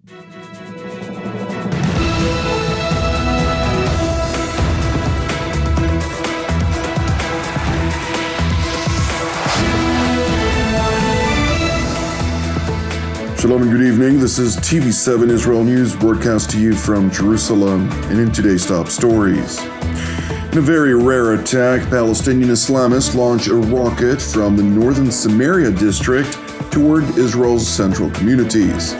Shalom and good evening. This is TV7 Israel News broadcast to you from Jerusalem, and in today's top stories. In a very rare attack, Palestinian Islamists launched a rocket from the northern Samaria district toward Israel's central communities.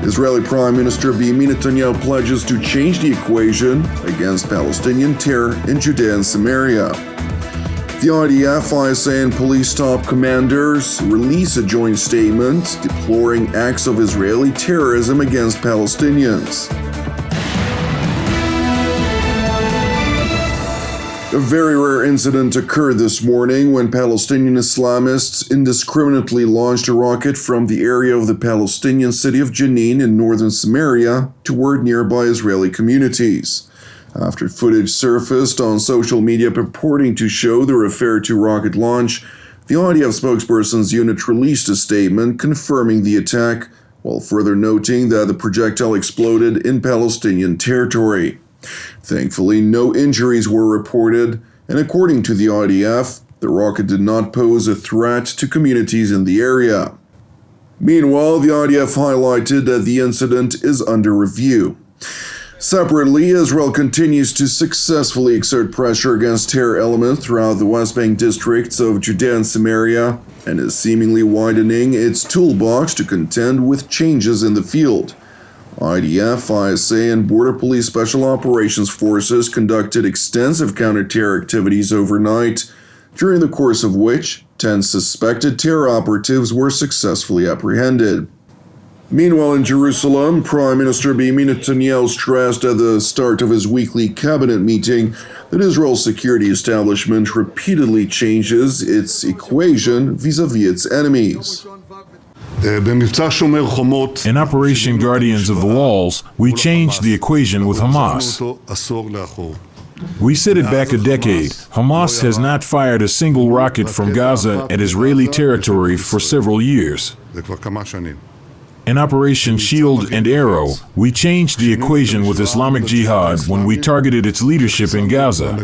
Israeli Prime Minister Beniamin Netanyahu pledges to change the equation against Palestinian terror in Judea and Samaria. The IDF, ISA, and police top commanders release a joint statement deploring acts of Israeli terrorism against Palestinians. A very rare incident occurred this morning when Palestinian Islamists indiscriminately launched a rocket from the area of the Palestinian city of Jenin in northern Samaria toward nearby Israeli communities. After footage surfaced on social media purporting to show the referred to rocket launch, the IDF spokesperson's unit released a statement confirming the attack, while further noting that the projectile exploded in Palestinian territory. Thankfully, no injuries were reported, and according to the IDF, the rocket did not pose a threat to communities in the area. Meanwhile, the IDF highlighted that the incident is under review. Separately, Israel continues to successfully exert pressure against terror elements throughout the West Bank districts of Judea and Samaria, and is seemingly widening its toolbox to contend with changes in the field. IDF, ISA, and Border Police Special Operations Forces conducted extensive counter-terror activities overnight, during the course of which 10 suspected terror operatives were successfully apprehended. Meanwhile, in Jerusalem, Prime Minister Beniamin Netanyahu stressed at the start of his weekly cabinet meeting that Israel's security establishment repeatedly changes its equation vis-à-vis its enemies. In Operation Guardians of the Walls, we changed the equation with Hamas. We set it back a decade. Hamas has not fired a single rocket from Gaza at Israeli territory for several years. In Operation Shield and Arrow, we changed the equation with Islamic Jihad when we targeted its leadership in Gaza.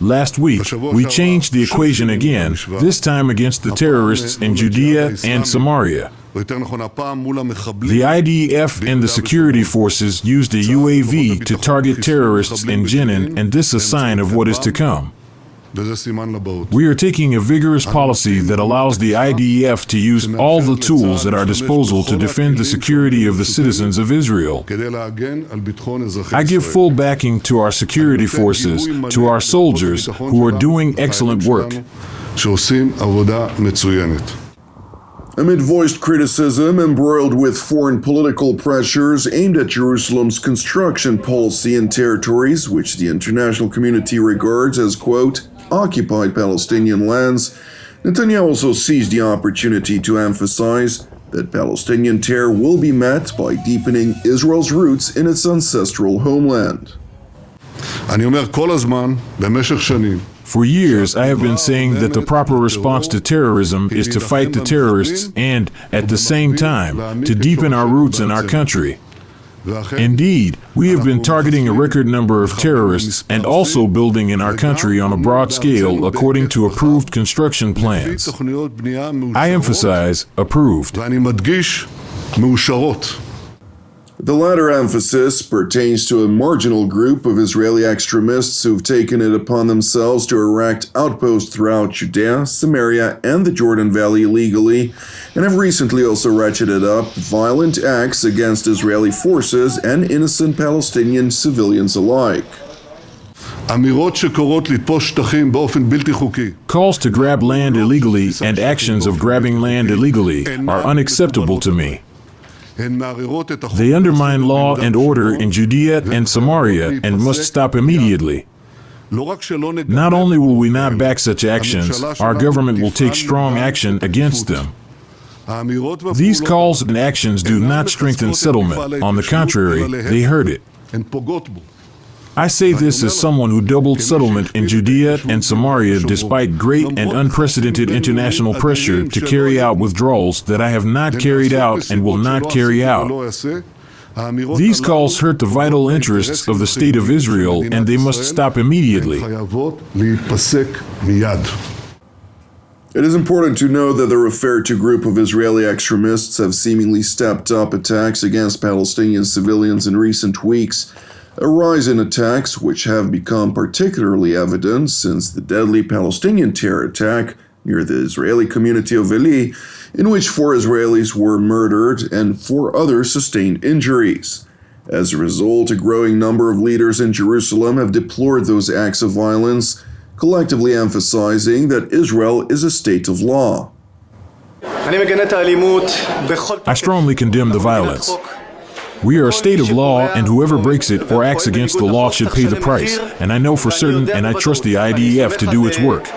Last week, we changed the equation again, this time against the terrorists in Judea and Samaria. The IDF and the security forces used a UAV to target terrorists in Jenin, and this is a sign of what is to come. We are taking a vigorous policy that allows the IDF to use all the tools at our disposal to defend the security of the citizens of Israel. I give full backing to our security forces, to our soldiers, who are doing excellent work. Amid voiced criticism embroiled with foreign political pressures aimed at Jerusalem's construction policy in territories which the international community regards as, quote, occupied Palestinian lands, Netanyahu also seized the opportunity to emphasize that Palestinian terror will be met by deepening Israel's roots in its ancestral homeland. For years, I have been saying that the proper response to terrorism is to fight the terrorists and, at the same time, to deepen our roots in our country. Indeed, we have been targeting a record number of terrorists and also building in our country on a broad scale according to approved construction plans. I emphasize approved. The latter emphasis pertains to a marginal group of Israeli extremists who've taken it upon themselves to erect outposts throughout Judea, Samaria, and the Jordan Valley illegally, and have recently also ratcheted up violent acts against Israeli forces and innocent Palestinian civilians alike. Calls to grab land illegally and actions of grabbing land illegally are unacceptable to me. They undermine law and order in Judea and Samaria and must stop immediately. Not only will we not back such actions, our government will take strong action against them. These calls and actions do not strengthen settlement. On the contrary, they hurt it. I say this as someone who doubled settlement in Judea and Samaria despite great and unprecedented international pressure to carry out withdrawals that I have not carried out and will not carry out. These calls hurt the vital interests of the state of Israel, and they must stop immediately. It is important to note that the referred to group of Israeli extremists have seemingly stepped up attacks against Palestinian civilians in recent weeks, a rise in attacks which have become particularly evident since the deadly Palestinian terror attack near the Israeli community of Eli, in which 4 Israelis were murdered and 4 others sustained injuries. As a result, a growing number of leaders in Jerusalem have deplored those acts of violence, collectively emphasizing that Israel is a state of law. I strongly condemn the violence. We are a state of law, and whoever breaks it or acts against the law should pay the price. And I know for certain, and I trust the IDF to do its work.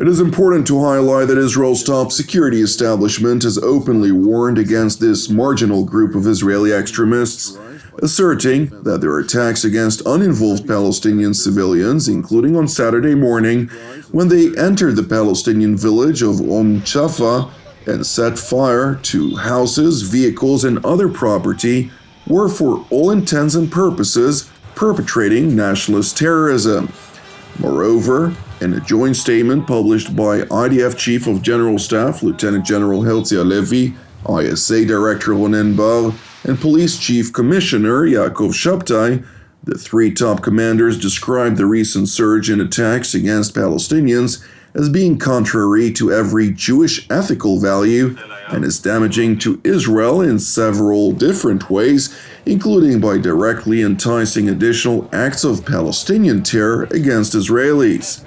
It is important to highlight that Israel's top security establishment has openly warned against this marginal group of Israeli extremists, asserting that their attacks against uninvolved Palestinian civilians, including on Saturday morning when they entered the Palestinian village of Chafa and set fire to houses, vehicles, and other property, were for all intents and purposes perpetrating nationalist terrorism. Moreover, in a joint statement published by IDF Chief of General Staff Lieutenant General Herzia Levi, ISA Director Ronen Bar, and Police Chief Commissioner Yaakov Shabtai, the 3 top commanders described the recent surge in attacks against Palestinians as being contrary to every Jewish ethical value and is damaging to Israel in several different ways, including by directly enticing additional acts of Palestinian terror against Israelis.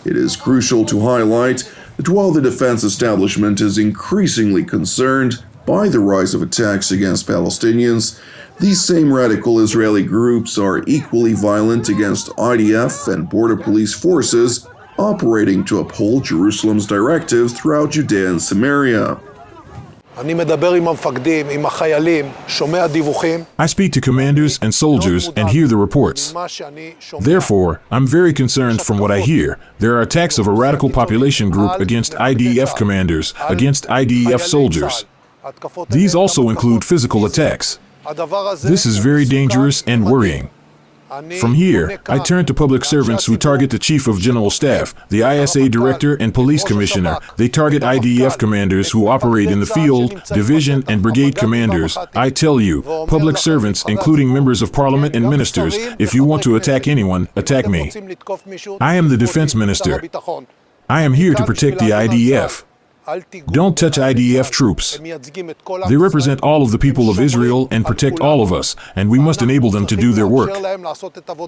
It is crucial to highlight that while the defense establishment is increasingly concerned by the rise of attacks against Palestinians, these same radical Israeli groups are equally violent against IDF and border police forces operating to uphold Jerusalem's directives throughout Judea and Samaria. I speak to commanders and soldiers and hear the reports. Therefore, I'm very concerned from what I hear. There are attacks of a radical population group against IDF commanders, against IDF soldiers. These also include physical attacks. This is very dangerous and worrying. From here, I turn to public servants who target the Chief of General Staff, the ISA Director, and Police Commissioner. They target IDF commanders who operate in the field, division, and brigade commanders. I tell you, public servants, including members of parliament and ministers, if you want to attack anyone, attack me. I am the defense minister. I am here to protect the IDF. Don't touch IDF troops. They represent all of the people of Israel and protect all of us, and we must enable them to do their work.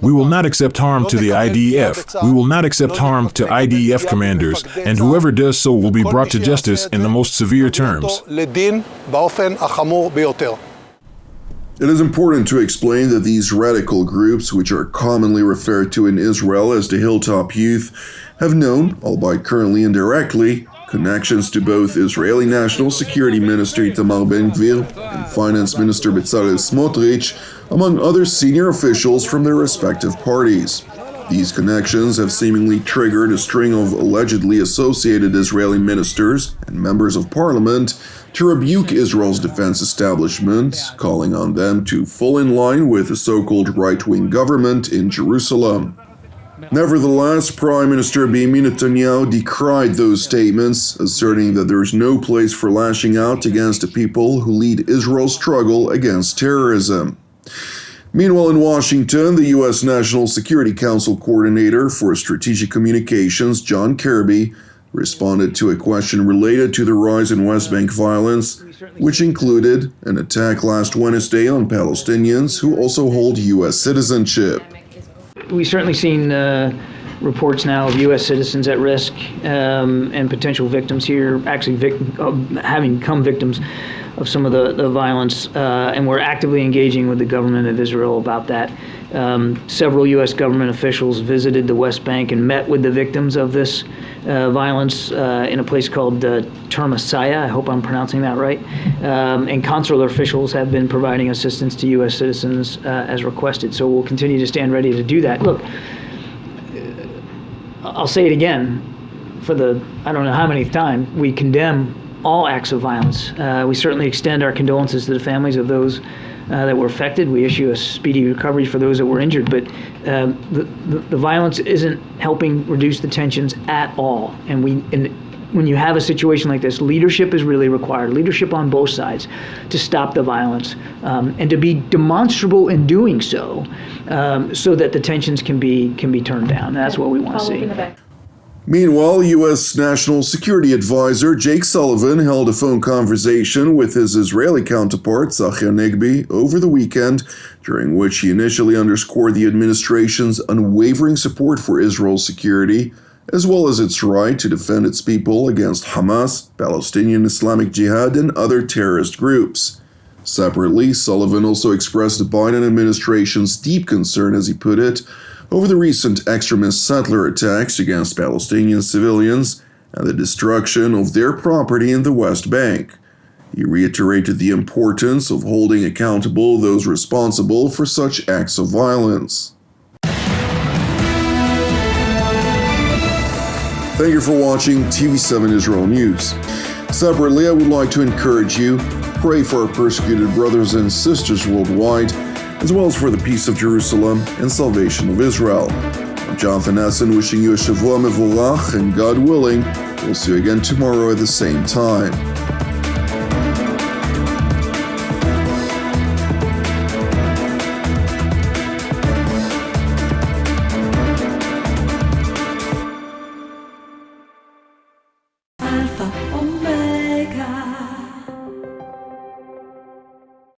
We will not accept harm to the IDF. We will not accept harm to IDF commanders, and whoever does so will be brought to justice in the most severe terms. It is important to explain that these radical groups, which are commonly referred to in Israel as the Hilltop Youth, have known, albeit currently indirectly, connections to both Israeli National Security Minister Itamar Ben-Gvir and Finance Minister Bezalel Smotrich, among other senior officials from their respective parties. These connections have seemingly triggered a string of allegedly associated Israeli ministers and members of parliament to rebuke Israel's defense establishment, calling on them to fall in line with the so-called right-wing government in Jerusalem. Nevertheless, Prime Minister Beniamin Netanyahu decried those statements, asserting that there is no place for lashing out against the people who lead Israel's struggle against terrorism. Meanwhile, in Washington, the U.S. National Security Council Coordinator for Strategic Communications, John Kirby, responded to a question related to the rise in West Bank violence, which included an attack last Wednesday on Palestinians who also hold U.S. citizenship. We've certainly seen reports now of U.S. citizens at risk and potential victims here, actually having become victims some of the violence, and we're actively engaging with the government of Israel about that. Several U.S. government officials visited the West Bank and met with the victims of this violence in a place called Termasaya. I hope I'm pronouncing that right. And consular officials have been providing assistance to U.S. citizens as requested. So we'll continue to stand ready to do that. Look, I'll say it again for the I don't know how many time, we condemn all acts of violence. We certainly extend our condolences to the families of those that were affected. We issue a speedy recovery for those that were injured, but the violence isn't helping reduce the tensions at all. And when you have a situation like this, leadership is really required, leadership on both sides to stop the violence and to be demonstrable in doing so, so that the tensions can be turned down. That's what we want to see. Meanwhile, U.S. National Security Advisor Jake Sullivan held a phone conversation with his Israeli counterpart, Tzachi Hanegbi, over the weekend, during which he initially underscored the administration's unwavering support for Israel's security, as well as its right to defend its people against Hamas, Palestinian Islamic Jihad, and other terrorist groups. Separately, Sullivan also expressed the Biden administration's deep concern, as he put it, over the recent extremist settler attacks against Palestinian civilians and the destruction of their property in the West Bank. He reiterated the importance of holding accountable those responsible for such acts of violence. Thank you for watching TV7 Israel News. Separately, I would like to encourage you, pray for our persecuted brothers and sisters worldwide, as well as for the peace of Jerusalem and salvation of Israel. I'm Jonathan Essen, wishing you a Shavua Mevorach, and God willing, we'll see you again tomorrow at the same time.